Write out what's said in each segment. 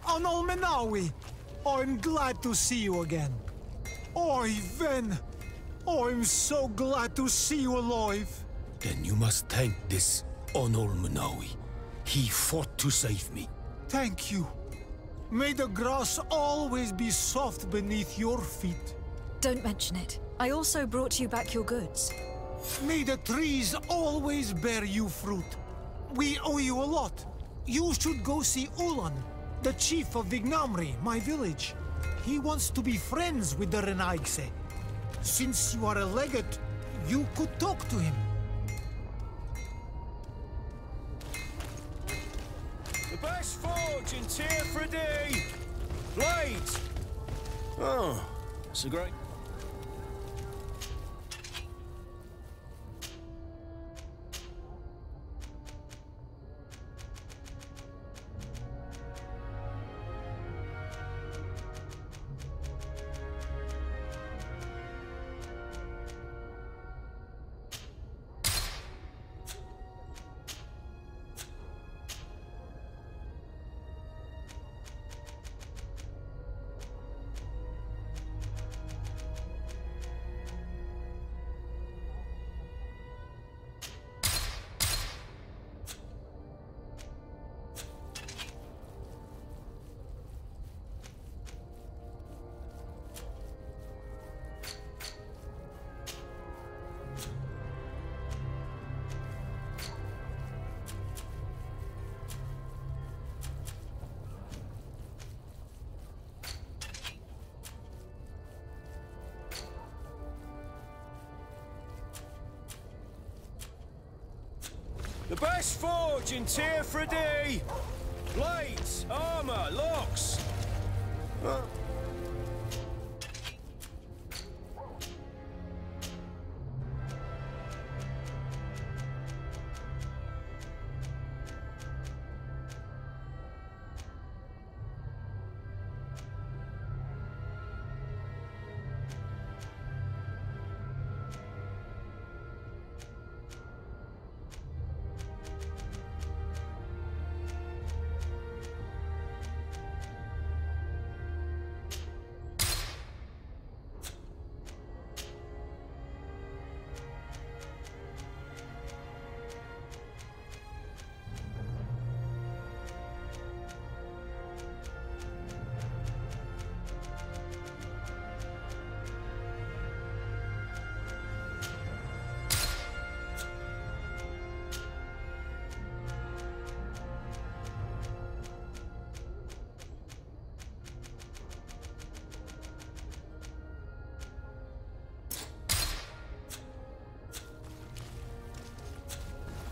Anolmenawi! I'm glad to see you again. Oi, Ven! I'm so glad to see you alive. Then you must thank this Onolmenawi. He fought to save me. Thank you. May the grass always be soft beneath your feet. Don't mention it. I also brought you back your goods. May the trees always bear you fruit. We owe you a lot. You should go see Ulan, the chief of Vignamri, my village. He wants to be friends with the Renaigse. Since you are a legate, you could talk to him. The best forge in Tier 3D! Blades! Oh, that's a great... The best forge in Tier 3D! Blades, armor, locks!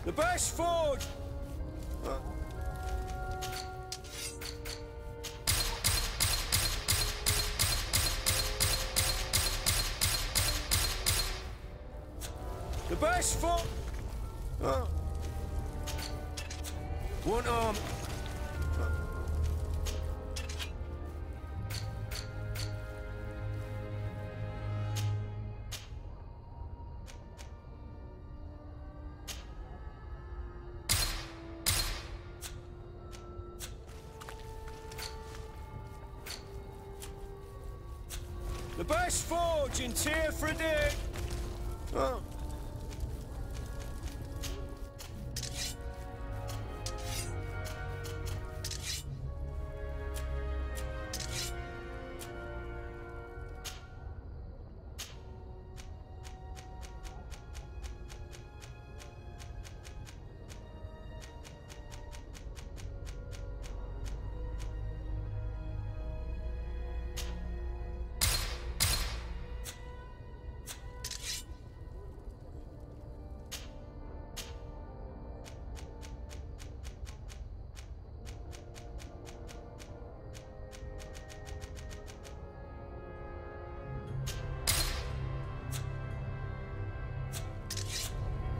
The best forge! The best forge! One arm. The best forge in Tier 3D!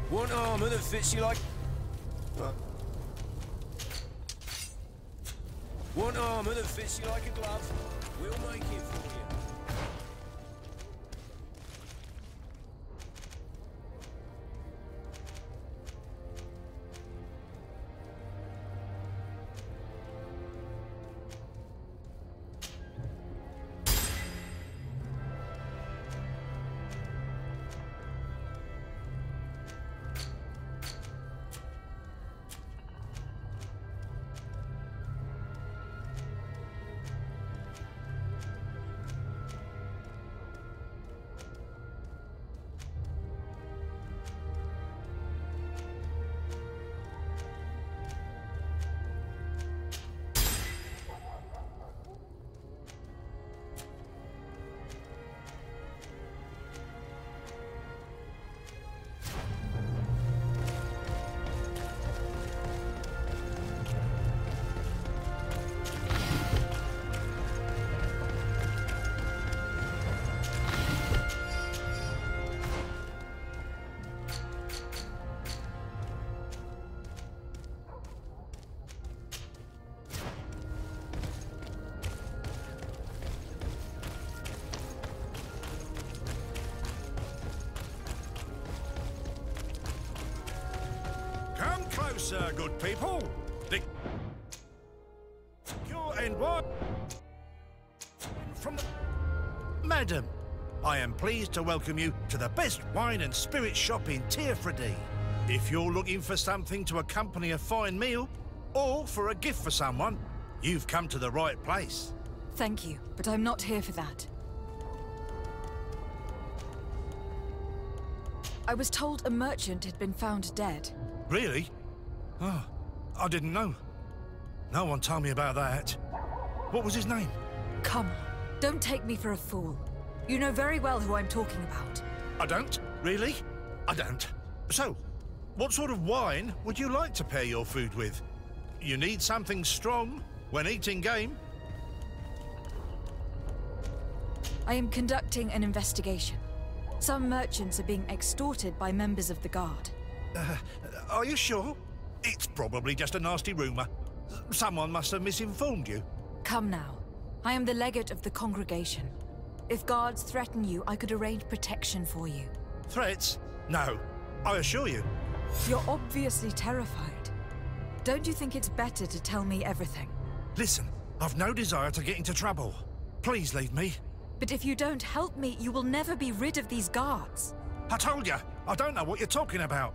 One armour that fits you like... One armour that fits you like a glove. We'll make it for you. closer, good people. You're and what? From the... Madam, I am pleased to welcome you to the best wine and spirit shop in Tearfredy. If you're looking for something to accompany a fine meal, or for a gift for someone, you've come to the right place. Thank you, but I'm not here for that. I was told a merchant had been found dead. Really? Oh, I didn't know. No one told me about that. What was his name? Come on, don't take me for a fool. You know very well who I'm talking about. I don't? Really? I don't. So, what sort of wine would you like to pair your food with? You need something strong when eating game. I am conducting an investigation. Some merchants are being extorted by members of the Guard. Are you sure? It's probably just a nasty rumor. Someone must have misinformed you. Come now. I am the legate of the congregation. If guards threaten you, I could arrange protection for you. Threats? No, I assure you. You're obviously terrified. Don't you think it's better to tell me everything? Listen, I've no desire to get into trouble. Please leave me. But if you don't help me, you will never be rid of these guards. I told you, I don't know what you're talking about.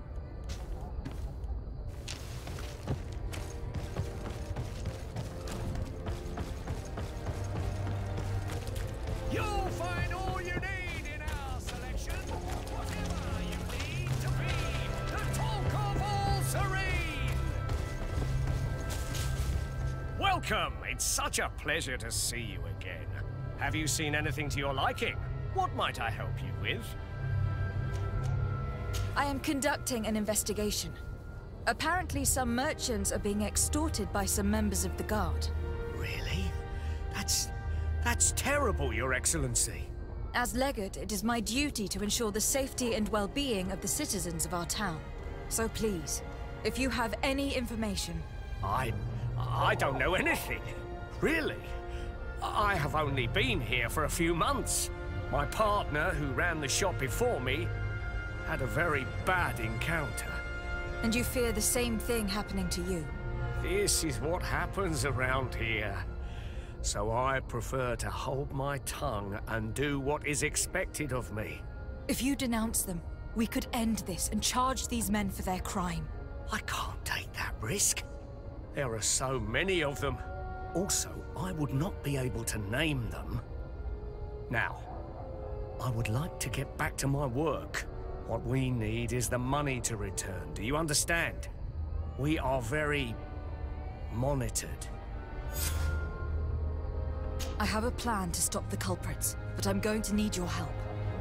You'll find all you need in our selection. Whatever you need to be the talk of all Serene. Welcome. It's such a pleasure to see you again. Have you seen anything to your liking? What might I help you with? I am conducting an investigation. Apparently some merchants are being extorted by some members of the Guard. Really? That's terrible, Your Excellency. As legate, it is my duty to ensure the safety and well-being of the citizens of our town. So please, if you have any information... I don't know anything. Really? I have only been here for a few months. My partner, who ran the shop before me, had a very bad encounter. And you fear the same thing happening to you? This is what happens around here. So I prefer to hold my tongue and do what is expected of me. If you denounce them, we could end this and charge these men for their crime. I can't take that risk. There are so many of them. Also, I would not be able to name them. Now, I would like to get back to my work. What we need is the money to return. Do you understand? We are very monitored. I have a plan to stop the culprits, but I'm going to need your help.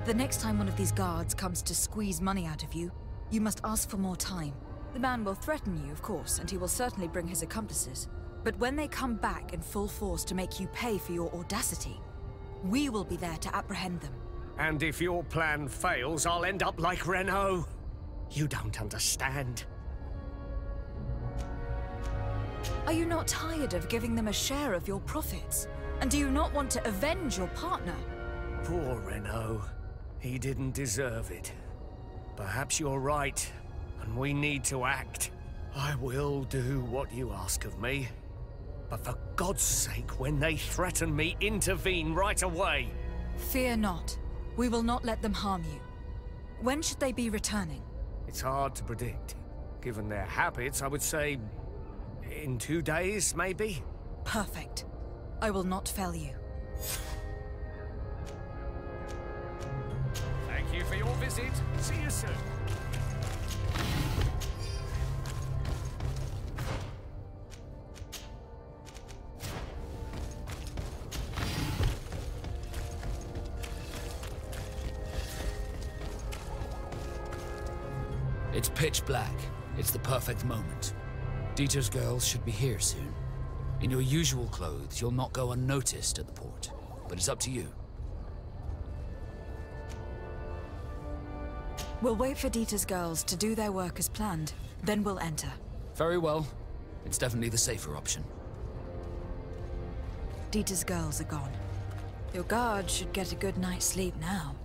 The next time one of these guards comes to squeeze money out of you, you must ask for more time. The man will threaten you, of course, and he will certainly bring his accomplices. But when they come back in full force to make you pay for your audacity, we will be there to apprehend them. And if your plan fails, I'll end up like Renault. You don't understand. Are you not tired of giving them a share of your profits? And do you not want to avenge your partner? Poor Renault. He didn't deserve it. Perhaps you're right, and we need to act. I will do what you ask of me. But for God's sake, when they threaten me, intervene right away. Fear not. We will not let them harm you. When should they be returning? It's hard to predict. Given their habits, I would say... in 2 days, maybe? Perfect. I will not fail you. Thank you for your visit. See you soon. It's pitch black. It's the perfect moment. Dieter's girls should be here soon. In your usual clothes, you'll not go unnoticed at the port. But it's up to you. We'll wait for Dieter's girls to do their work as planned. Then we'll enter. Very well. It's definitely the safer option. Dieter's girls are gone. Your guard should get a good night's sleep now.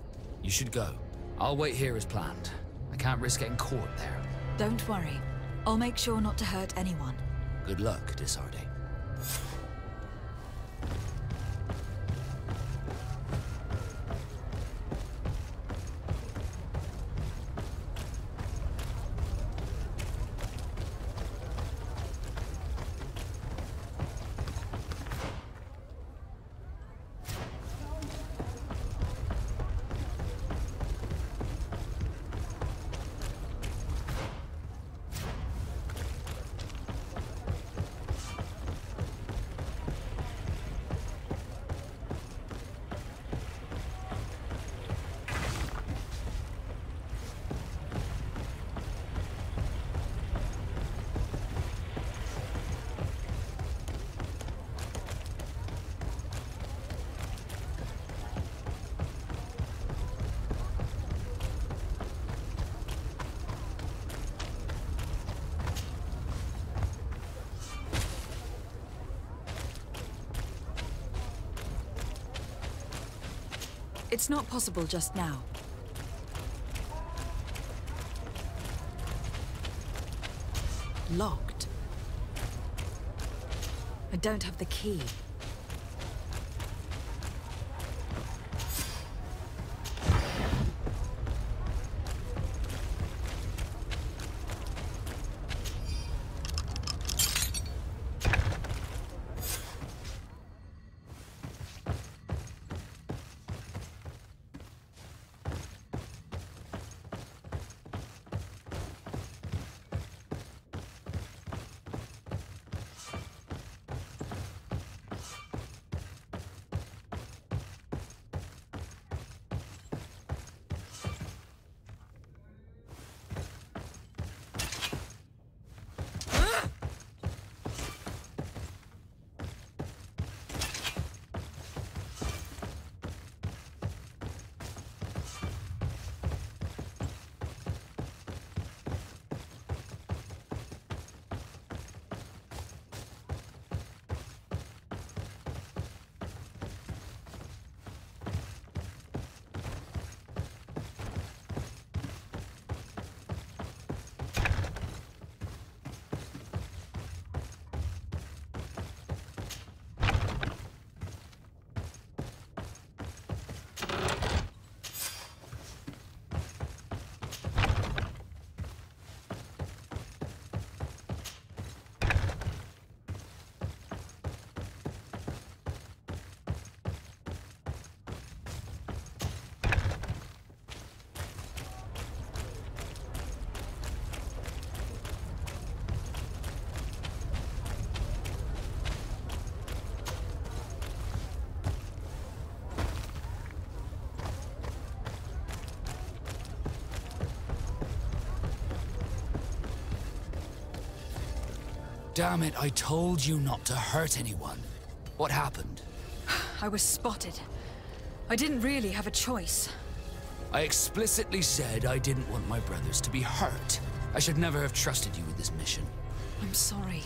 You should go. I'll wait here as planned. I can't risk getting caught there. Don't worry. I'll make sure not to hurt anyone. Good luck, Disarde. It's not possible just now. Locked. I don't have the key. Damn it, I told you not to hurt anyone. What happened? I was spotted. I didn't really have a choice. I explicitly said I didn't want my brothers to be hurt. I should never have trusted you with this mission. I'm sorry.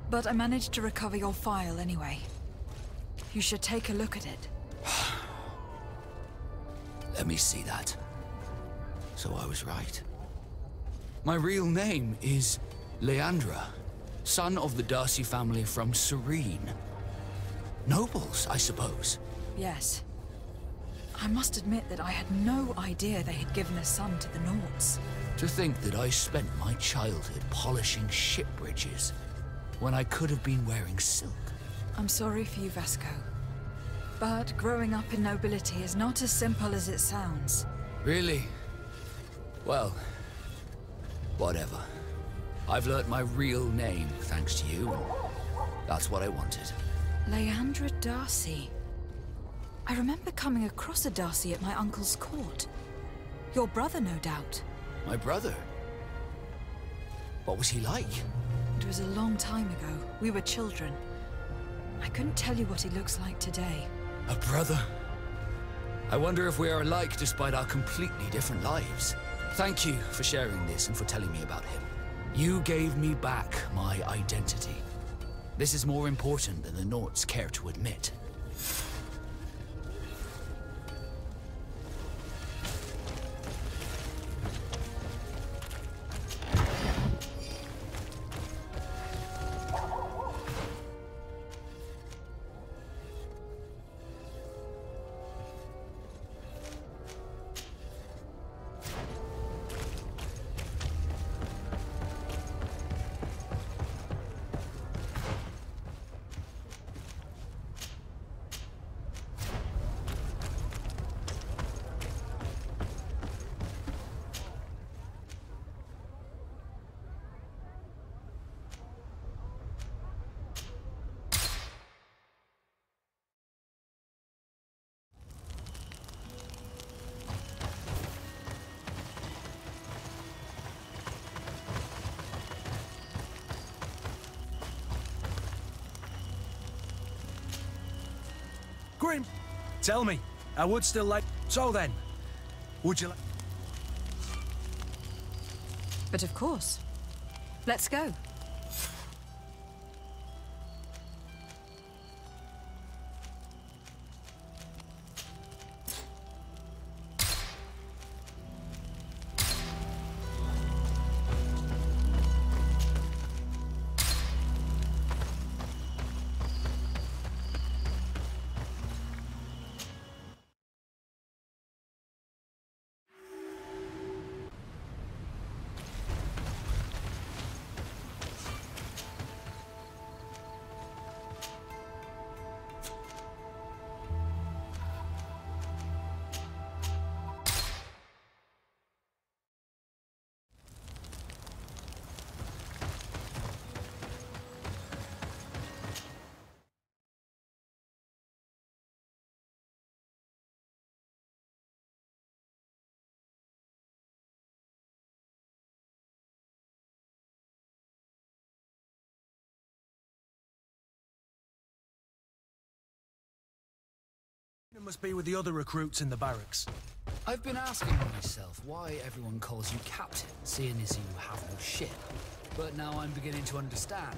But I managed to recover your file anyway. You should take a look at it. Let me see that. So I was right. My real name is Leandra, son of the Darcy family from Serene. Nobles, I suppose. Yes. I must admit that I had no idea they had given a son to the Nords. To think that I spent my childhood polishing ship bridges, when I could have been wearing silk. I'm sorry for you, Vasco. But growing up in nobility is not as simple as it sounds. Really? Well, whatever. I've learnt my real name, thanks to you, and that's what I wanted. Leandra Darcy. I remember coming across a Darcy at my uncle's court. Your brother, no doubt. My brother? What was he like? It was a long time ago. We were children. I couldn't tell you what he looks like today. A brother? I wonder if we are alike despite our completely different lives. Thank you for sharing this and for telling me about him. You gave me back my identity. This is more important than the Nords care to admit. Grim, tell me, I would still like... So then, would you like... But of course. Let's go. It must be with the other recruits in the barracks. I've been asking myself why everyone calls you Captain, seeing as you have no ship. But now I'm beginning to understand.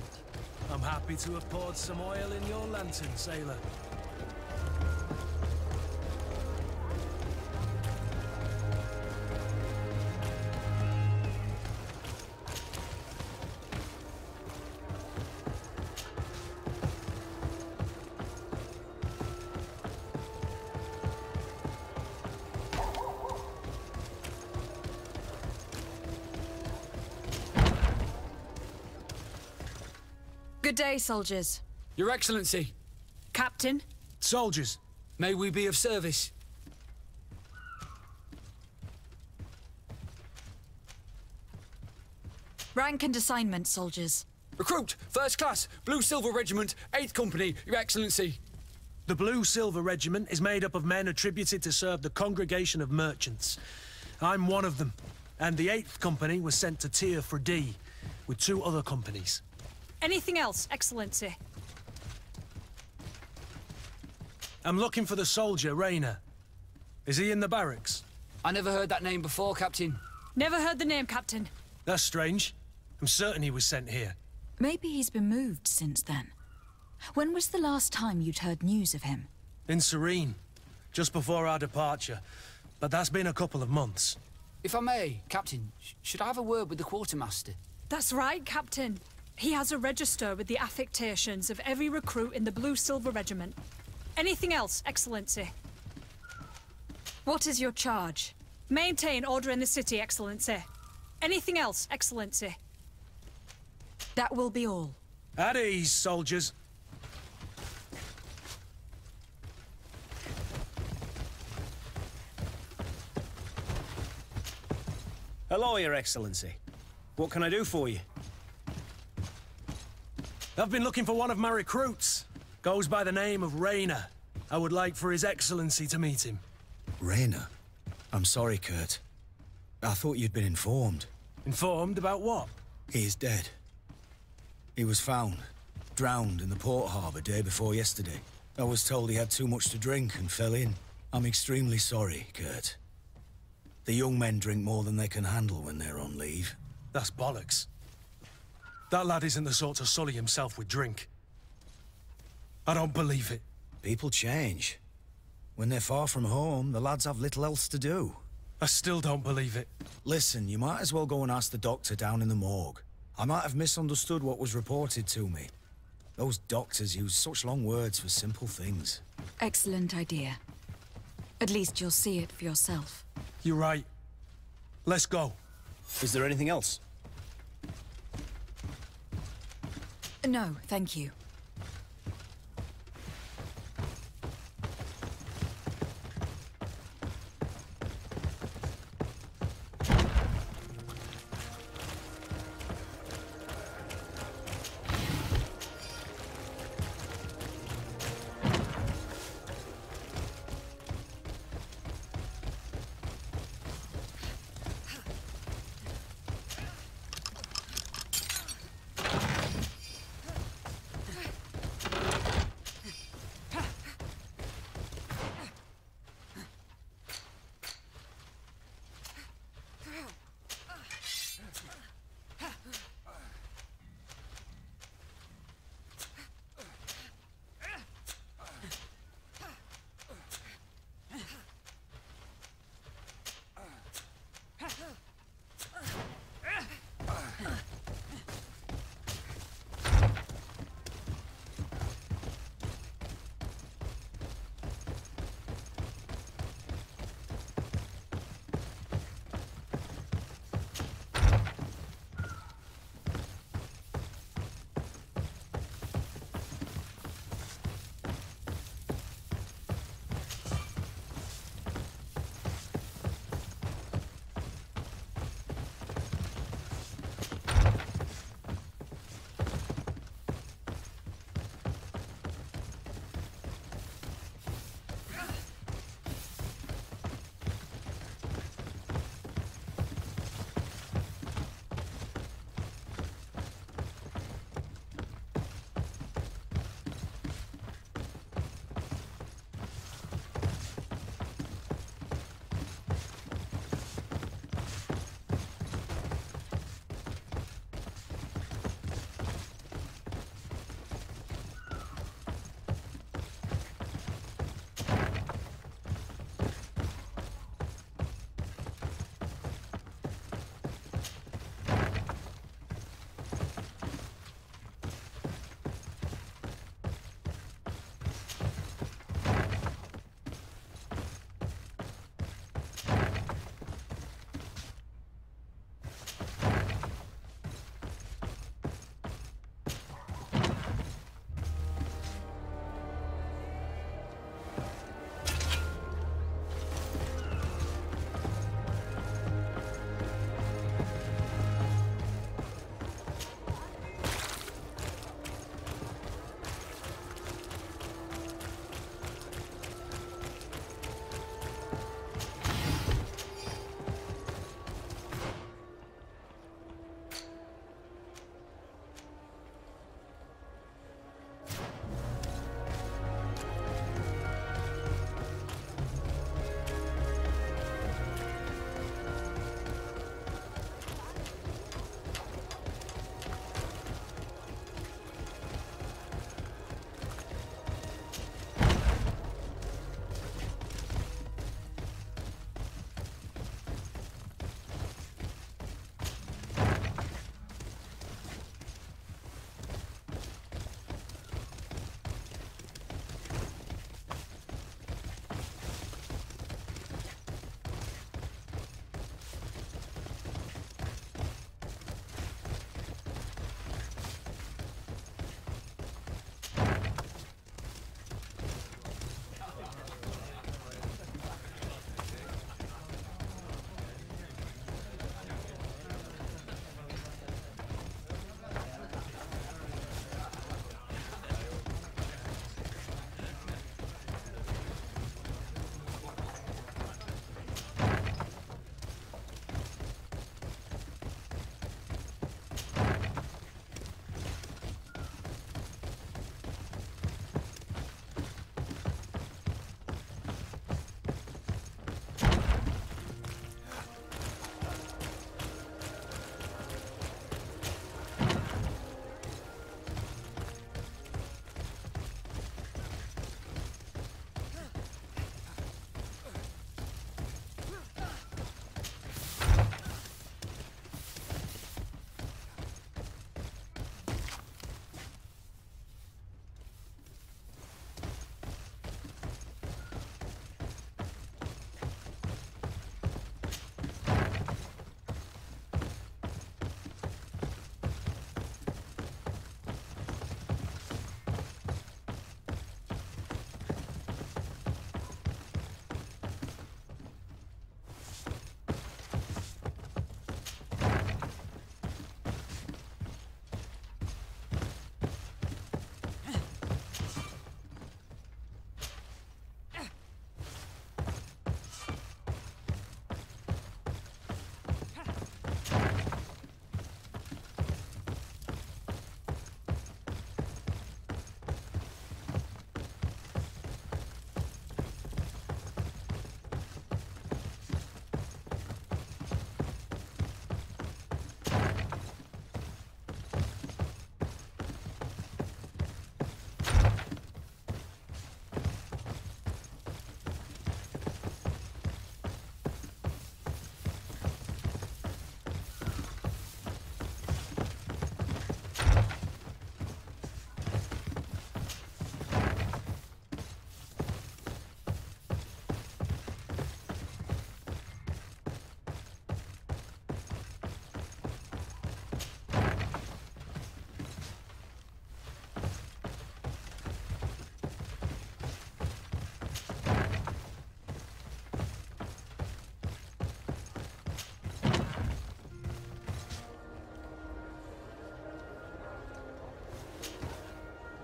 I'm happy to have poured some oil in your lantern, sailor. Good day, soldiers. Your Excellency. Captain. Soldiers. May we be of service? Rank and assignment, soldiers. Recruit, First Class, Blue Silver Regiment, 8th Company, Your Excellency. The Blue Silver Regiment is made up of men attributed to serve the Congregation of Merchants. I'm one of them, and the 8th Company was sent to Tier for D, with 2 other companies. Anything else, Excellency? I'm looking for the soldier, Rayner. Is he in the barracks? I never heard that name before, Captain. Never heard the name, Captain. That's strange. I'm certain he was sent here. Maybe he's been moved since then. When was the last time you'd heard news of him? In Serene, just before our departure. But that's been a couple of months. If I may, Captain, should I have a word with the quartermaster? That's right, Captain. He has a register with the affectations of every recruit in the Blue Silver Regiment. Anything else, Excellency? What is your charge? Maintain order in the city, Excellency. Anything else, Excellency? That will be all. At ease, soldiers. Hello, Your Excellency. What can I do for you? I've been looking for one of my recruits. Goes by the name of Rayner. I would like for His Excellency to meet him. Rayner? I'm sorry, Kurt. I thought you'd been informed. Informed about what? He is dead. He was found, drowned in the port harbour day before yesterday. I was told he had too much to drink and fell in. I'm extremely sorry, Kurt. The young men drink more than they can handle when they're on leave. That's bollocks. That lad isn't the sort to sully himself with drink. I don't believe it. People change. When they're far from home, the lads have little else to do. I still don't believe it. Listen, you might as well go and ask the doctor down in the morgue. I might have misunderstood what was reported to me. Those doctors use such long words for simple things. Excellent idea. At least you'll see it for yourself. You're right. Let's go. Is there anything else? No, thank you.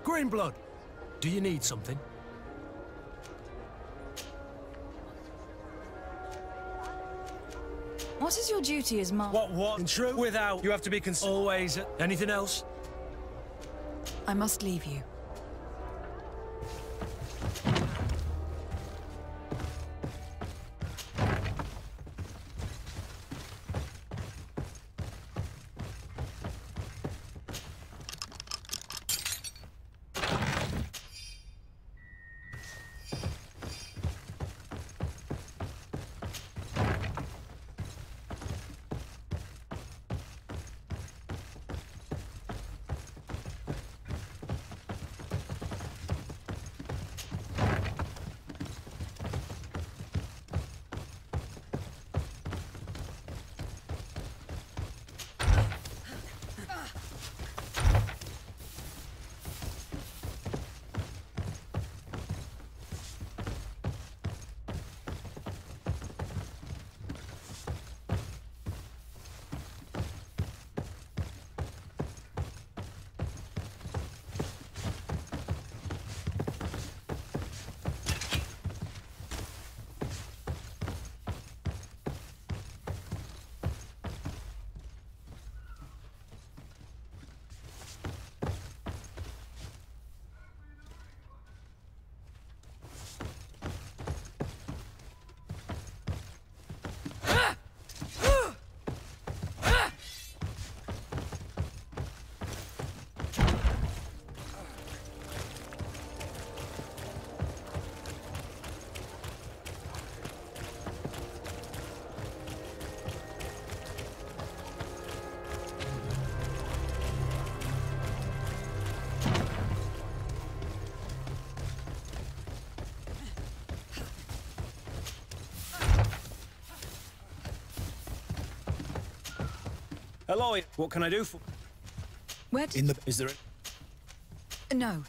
Greenblood, do you need something? What is your duty as master? What? And true? Without... You have to be Always. Anything else? I must leave you. Aloy, what can I do for... Where In the... Is there a... No.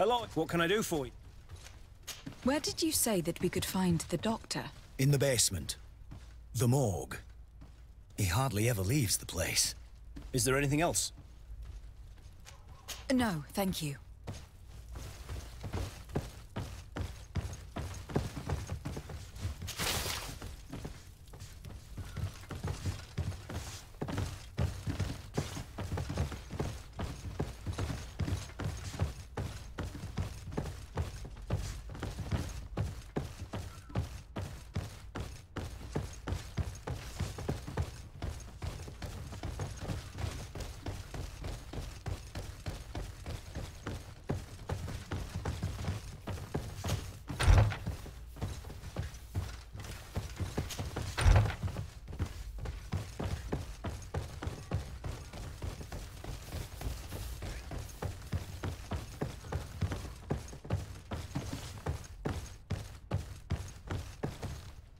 Aloy, what can I do for you? Where did you say that we could find the doctor? In the basement. The morgue. He hardly ever leaves the place. Is there anything else? No, thank you.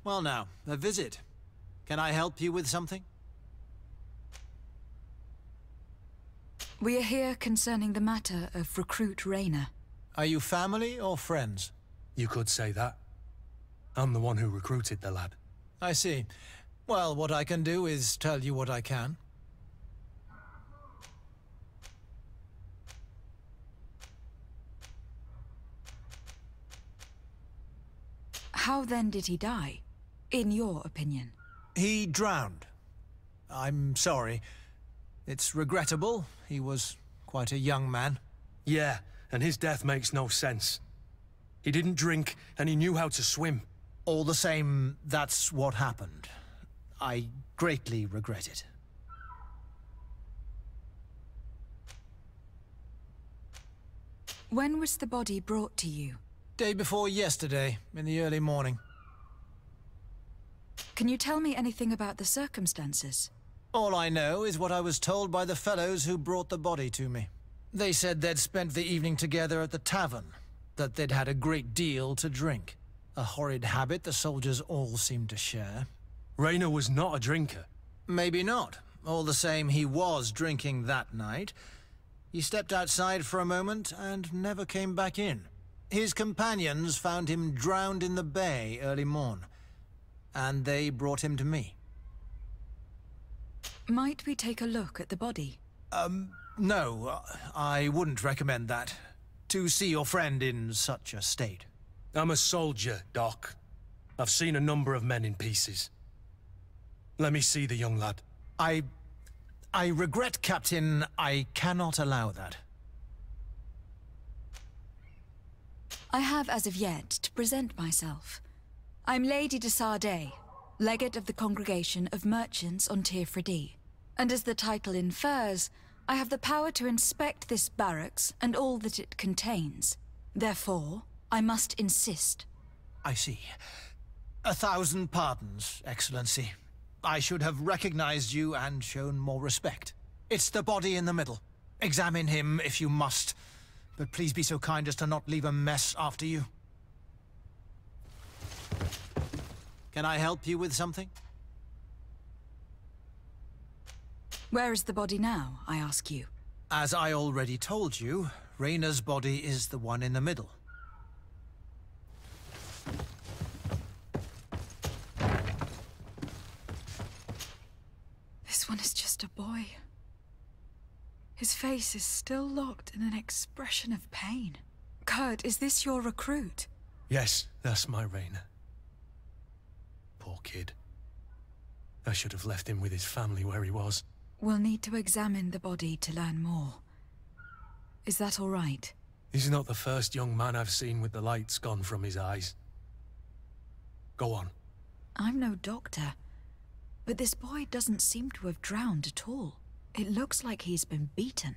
Well now, a visit. Can I help you with something? We are here concerning the matter of recruit Rayner. Are you family or friends? You could say that. I'm the one who recruited the lad. I see. Well, what I can do is tell you what I can. How then did he die, in your opinion? He drowned. I'm sorry. It's regrettable. He was quite a young man. Yeah, and his death makes no sense. He didn't drink, and he knew how to swim. All the same, that's what happened. I greatly regret it. When was the body brought to you? Day before yesterday, in the early morning. Can you tell me anything about the circumstances? All I know is what I was told by the fellows who brought the body to me. They said they'd spent the evening together at the tavern, that they'd had a great deal to drink. A horrid habit the soldiers all seemed to share. Rayner was not a drinker. Maybe not. All the same, he was drinking that night. He stepped outside for a moment and never came back in. His companions found him drowned in the bay early morn, and they brought him to me. Might we take a look at the body? No, I wouldn't recommend that. To see your friend in such a state. I'm a soldier, Doc. I've seen a number of men in pieces. Let me see the young lad. I regret, Captain. I cannot allow that. I have as of yet to present myself. I'm Lady de Sardet, Legate of the Congregation of Merchants on Tir Fradee. And as the title infers, I have the power to inspect this barracks and all that it contains. Therefore, I must insist. I see. 1,000 pardons, Excellency. I should have recognized you and shown more respect. It's the body in the middle. Examine him if you must, but please be so kind as to not leave a mess after you. Can I help you with something? Where is the body now, I ask you? As I already told you, Rayner's body is the one in the middle. This one is just a boy. His face is still locked in an expression of pain. Kurt, is this your recruit? Yes, that's my Rayner. Poor kid. I should have left him with his family where he was. We'll need to examine the body to learn more. Is that all right? He's not the first young man I've seen with the lights gone from his eyes. Go on. I'm no doctor, but this boy doesn't seem to have drowned at all. It looks like he's been beaten.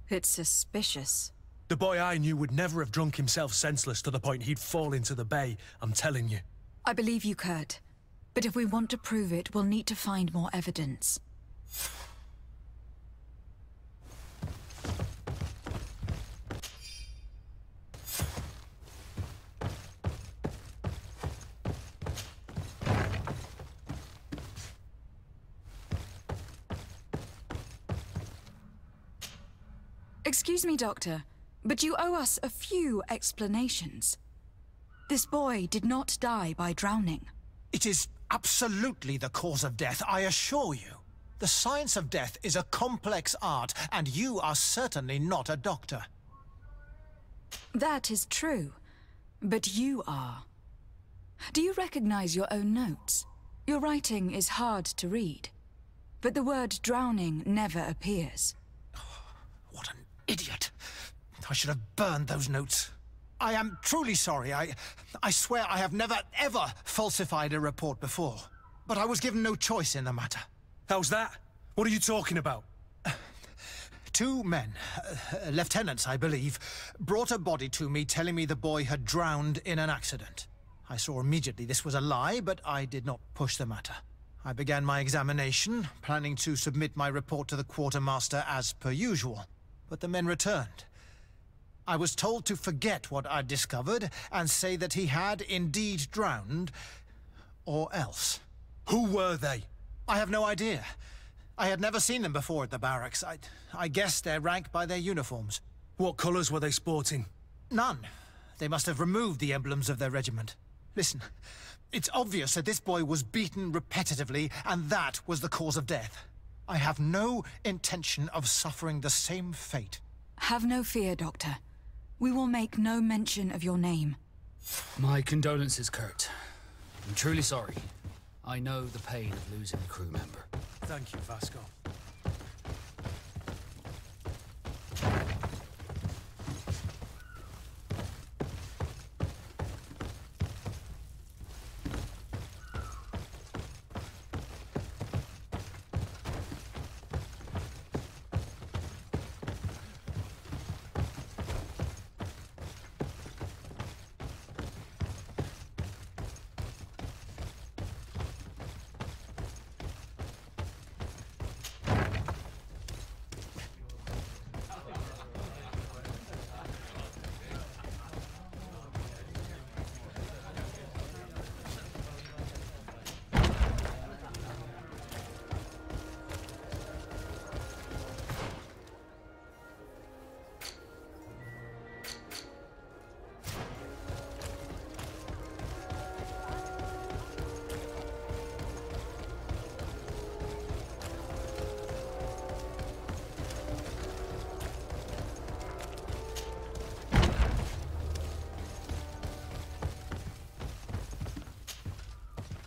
It's suspicious. The boy I knew would never have drunk himself senseless to the point he'd fall into the bay, I'm telling you. I believe you, Kurt. But if we want to prove it, we'll need to find more evidence. Excuse me, Doctor, but you owe us a few explanations. This boy did not die by drowning. It is absolutely the cause of death, I assure you. The science of death is a complex art, and you are certainly not a doctor. That is true, but you are. Do you recognize your own notes? Your writing is hard to read, but the word drowning never appears. What an idiot. I should have burned those notes. I am truly sorry. I swear I have never, ever falsified a report before. But I was given no choice in the matter. How's that? What are you talking about? 2 men, lieutenants I believe, brought a body to me telling me the boy had drowned in an accident. I saw immediately this was a lie, but I did not push the matter. I began my examination, planning to submit my report to the quartermaster as per usual. But the men returned. I was told to forget what I'd discovered and say that he had indeed drowned, or else. Who were they? I have no idea. I had never seen them before at the barracks. I guessed their rank by their uniforms. What colours were they sporting? None. They must have removed the emblems of their regiment. Listen, it's obvious that this boy was beaten repetitively, and that was the cause of death. I have no intention of suffering the same fate. Have no fear, Doctor. We will make no mention of your name. My condolences, Kurt. I'm truly sorry. I know the pain of losing a crew member. Thank you, Vasco.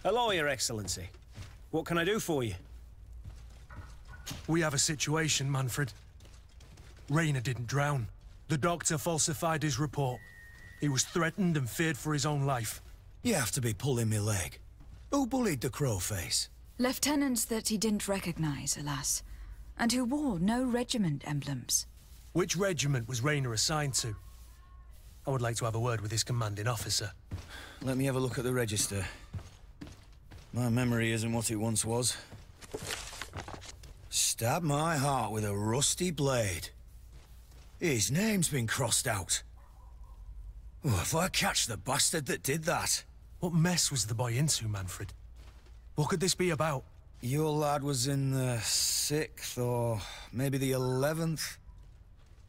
Hello, Your Excellency. What can I do for you? We have a situation, Manfred. Rayner didn't drown. The doctor falsified his report. He was threatened and feared for his own life. You have to be pulling me leg. Who bullied the crowface? Lieutenants that he didn't recognize, alas, and who wore no regiment emblems. Which regiment was Rayner assigned to? I would like to have a word with his commanding officer. Let me have a look at the register. My memory isn't what it once was. Stab my heart with a rusty blade. His name's been crossed out. Oh, if I catch the bastard that did that. What mess was the boy into, Manfred? What could this be about? Your lad was in the 6th or maybe the 11th,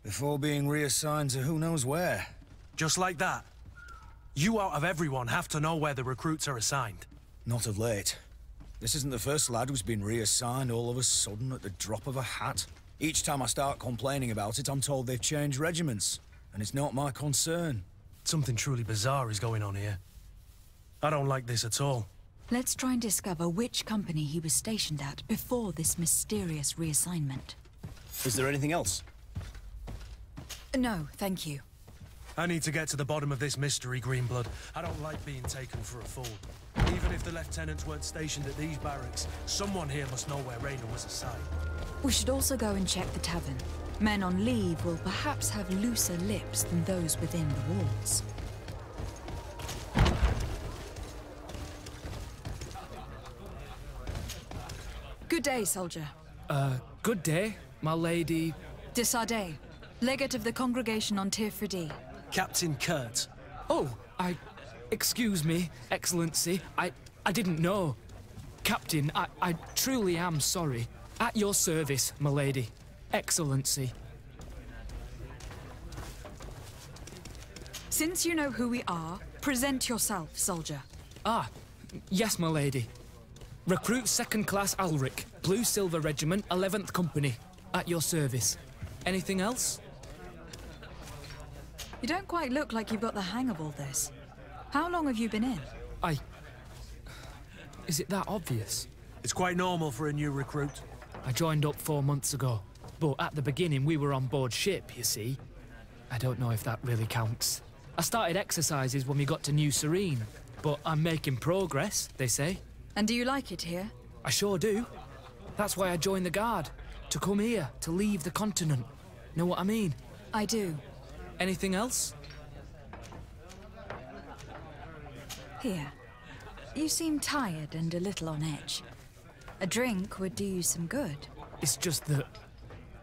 before being reassigned to who knows where. Just like that? You out of everyone have to know where the recruits are assigned. Not of late. This isn't the first lad who's been reassigned all of a sudden at the drop of a hat. Each time I start complaining about it, I'm told they've changed regiments, and it's not my concern. Something truly bizarre is going on here. I don't like this at all. Let's try and discover which company he was stationed at before this mysterious reassignment. Is there anything else? No, thank you. I need to get to the bottom of this mystery, Greenblood. I don't like being taken for a fool. Even if the lieutenants weren't stationed at these barracks, someone here must know where Rayner was assigned. We should also go and check the tavern. Men on leave will perhaps have looser lips than those within the walls. Good day, soldier. Good day, my lady. De Sardet, legate of the congregation on Tirfredi. Captain Kurt. Oh, excuse me, Excellency. I didn't know. Captain, I truly am sorry. At your service, my lady. Excellency. Since you know who we are, Present yourself, soldier. Ah, yes, my lady. Recruit 2nd Class Alric, Blue Silver Regiment, 11th Company. At your service. Anything else? You don't quite look like you've got the hang of all this. How long have you been in? Is it that obvious? It's quite normal for a new recruit. I joined up 4 months ago. But at the beginning, we were on board ship, you see. I don't know if that really counts. I started exercises when we got to New Serene. But I'm making progress, they say. And do you like it here? I sure do. That's why I joined the Guard. To come here, to leave the continent. Know what I mean? I do. Anything else? Here. You seem tired and a little on edge. A drink would do you some good. It's just that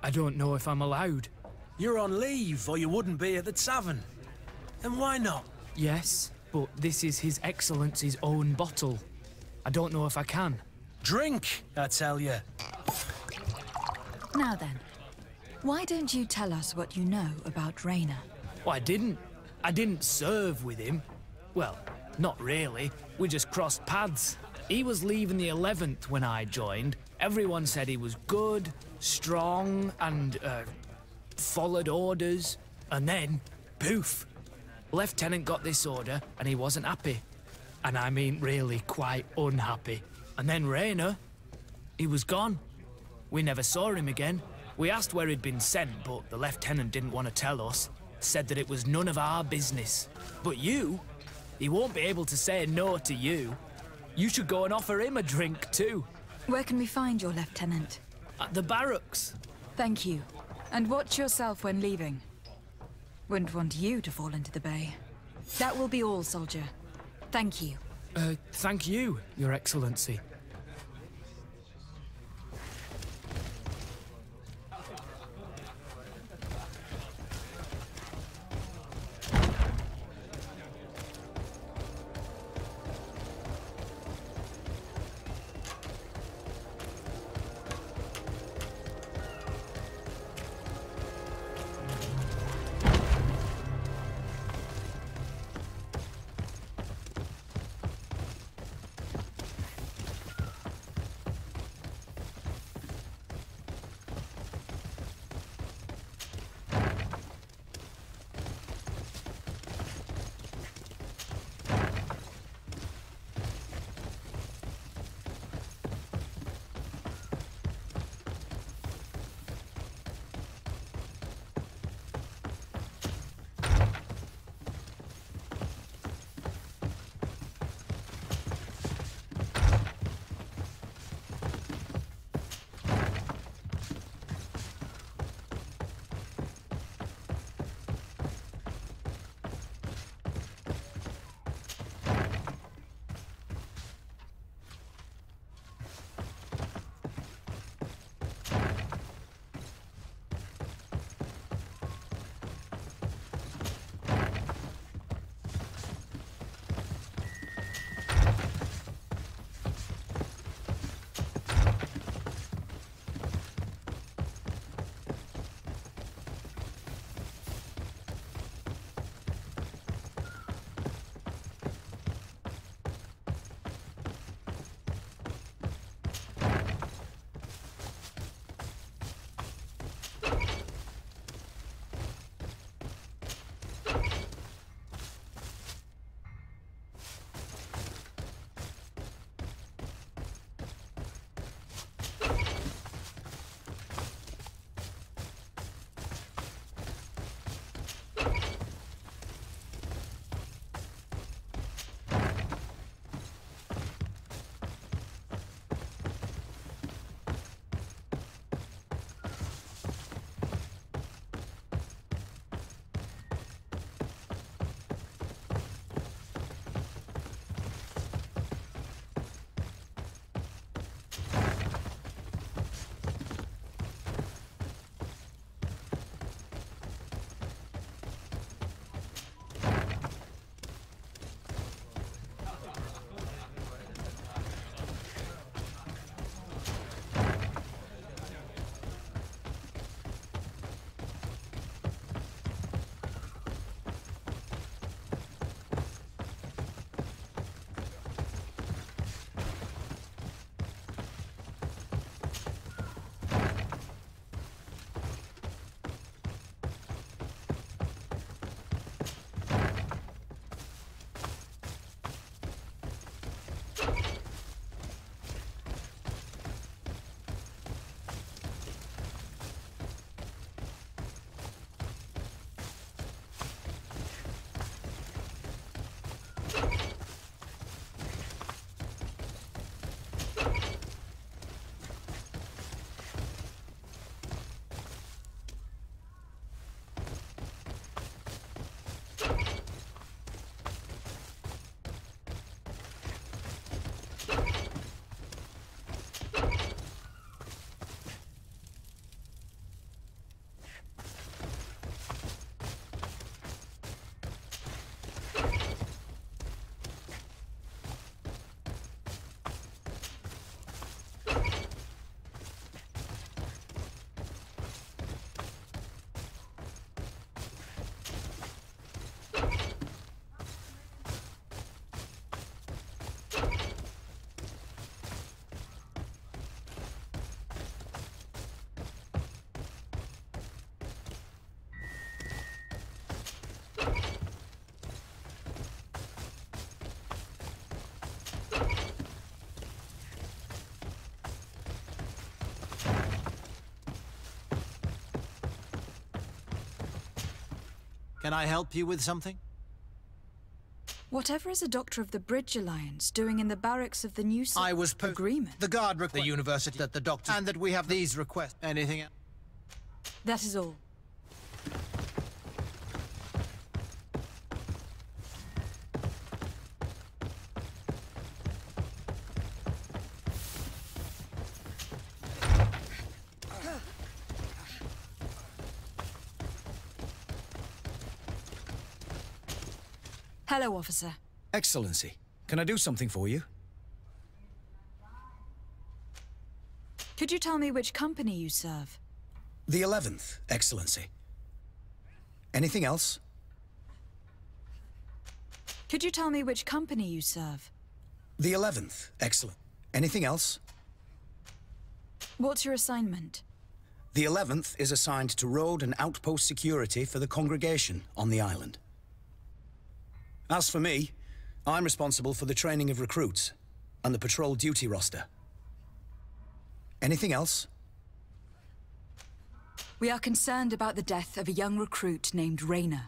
I don't know if I'm allowed. You're on leave, or you wouldn't be at the tavern. And why not? Yes, but this is His Excellency's own bottle. I don't know if I can. Drink, I tell you. Now then, why don't you tell us what you know about Rayner? Well, I didn't serve with him. Well, not really. We just crossed paths. He was leaving the 11th when I joined. Everyone said he was good, strong, and, followed orders. And then, poof. Lieutenant got this order, and he wasn't happy. And I mean really quite unhappy. And then Rayner, he was gone. We never saw him again. We asked where he'd been sent, but the lieutenant didn't want to tell us. Said that it was none of our business. But you, he won't be able to say no to you. You should go and offer him a drink too. Where can we find your lieutenant? At the barracks. Thank you. And watch yourself when leaving. Wouldn't want you to fall into the bay. That will be all, soldier. Thank you. Thank you, Your Excellency. Can I help you with something? Whatever is a Doctor of the Bridge Alliance doing in the barracks of the new I was agreement? The guard the university that the doctor and that we have these requests. Anything else? That is all. Hello, officer. Excellency, can I do something for you? Could you tell me which company you serve? The 11th, Excellency. Anything else? Could you tell me which company you serve? The 11th, excellent. Anything else? What's your assignment? The 11th is assigned to road and outpost security for the congregation on the island. As for me, I'm responsible for the training of recruits and the patrol duty roster. Anything else? We are concerned about the death of a young recruit named Rayner.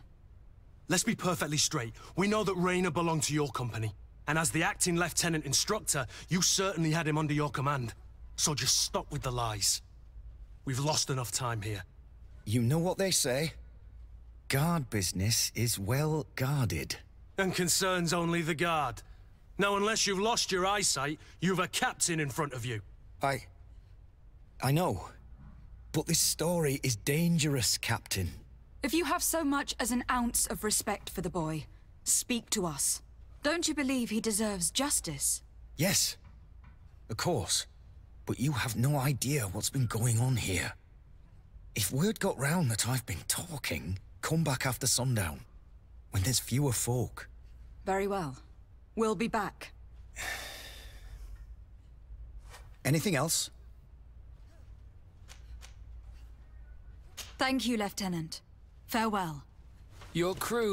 Let's be perfectly straight. We know that Rayner belonged to your company. And as the acting lieutenant instructor, you certainly had him under your command. So just stop with the lies. We've lost enough time here. You know what they say? Guard business is well guarded. And concerns only the guard. Now, unless you've lost your eyesight, you've a captain in front of you. I know. But this story is dangerous, Captain. If you have so much as an ounce of respect for the boy, speak to us. Don't you believe he deserves justice? Yes, of course. But you have no idea what's been going on here. If word got round that I've been talking, come back after sundown, when there's fewer folk. Very well. We'll be back. Anything else? Thank you, Lieutenant. Farewell. Your crew